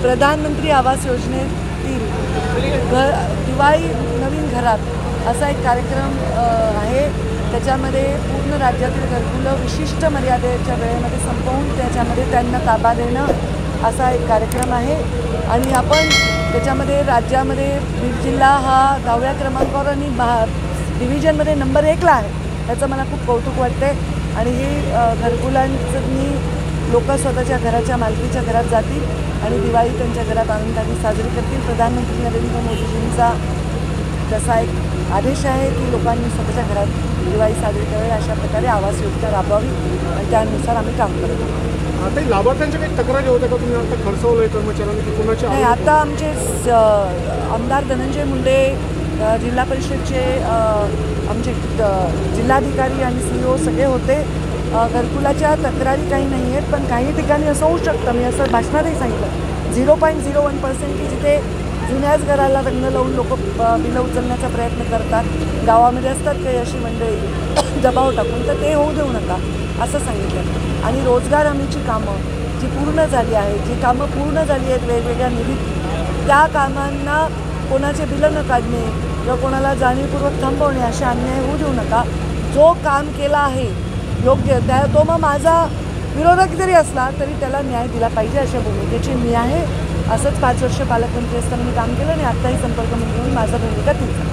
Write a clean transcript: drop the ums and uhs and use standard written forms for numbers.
प्रधानमंत्री आवास योजनेतील दिवाळी नवीन घरात असा एक कार्यक्रम आहे। त्याच्यामध्ये पूर्ण राज्यातील घरकुलं विशिष्ट मर्यादेच्या वेळेमध्ये संपवून त्याच्यामध्ये त्यांना ताबा देणं असा एक कार्यक्रम आहे। आणि आपण त्याच्यामध्ये राज्यामध्ये बीड जिल्हा हा 10व्या क्रमांकावर आणि डिव्हिजनमध्ये नंबर 1ला आहे। त्याचं मला खूप कौतुक वाटते। आणि ही घरकुलांनी लोक स्वतःच्या घराच्या मालकीच्या घरात जातील आणि दिवाळी त्यांच्या घरात आनंदाने साजरी करतील। प्रधानमंत्री नरेंद्र मोदीजींचा जसा एक आदेश आहे की लोकांनी स्वतःच्या घरात दिवाळी साजरी करावी, अशा प्रकारे आवास योजना राबवावी आणि त्यानुसार आम्ही काम करत आहोत। आता लाभार्थ्यांच्या काही तक्रारी होत्या का? तुम्ही आता खर्चवलं आहे कर्मचाऱ्यांनी की कुणाचे? नाही, आता आमचे आमदार धनंजय मुंडे, जिल्हा परिषदचे आमचे जिल्हाधिकारी आणि CEO सगळे होते। घरकुलाच्या तक्रारी काही नाही आहेत, पण काही ठिकाणी असं होऊ शकतं, मी असं भाषणातही सांगितलं, 0.01% की जिथे जुन्याच घराला रंग लावून लोक बिलं उचलण्याचा प्रयत्न करतात। गावामध्ये असतात काही अशी मंडळी दबाव टाकून, तर ते होऊ देऊ नका असं सांगितलं। आणि रोजगार हमीची कामं जी पूर्ण झाली आहेत, जी कामं पूर्ण झाली आहेत वेगवेगळ्या निधीत, त्या कामांना कोणाचे बिलं न काढणे किंवा कोणाला जाणीवपूर्वक थांबवणे असे अन्याय होऊ देऊ नका। जो काम केला आहे योग्य तो मग माझा विरोधक जरी असला तरी त्याला न्याय दिला पाहिजे अशा भूमिकेची मी आहे। असंच 5 वर्ष पालकमंत्री असताना मी काम केलं आणि आत्ताही संपर्कमंत्री म्हणून माझा भूमिका तीच आहे।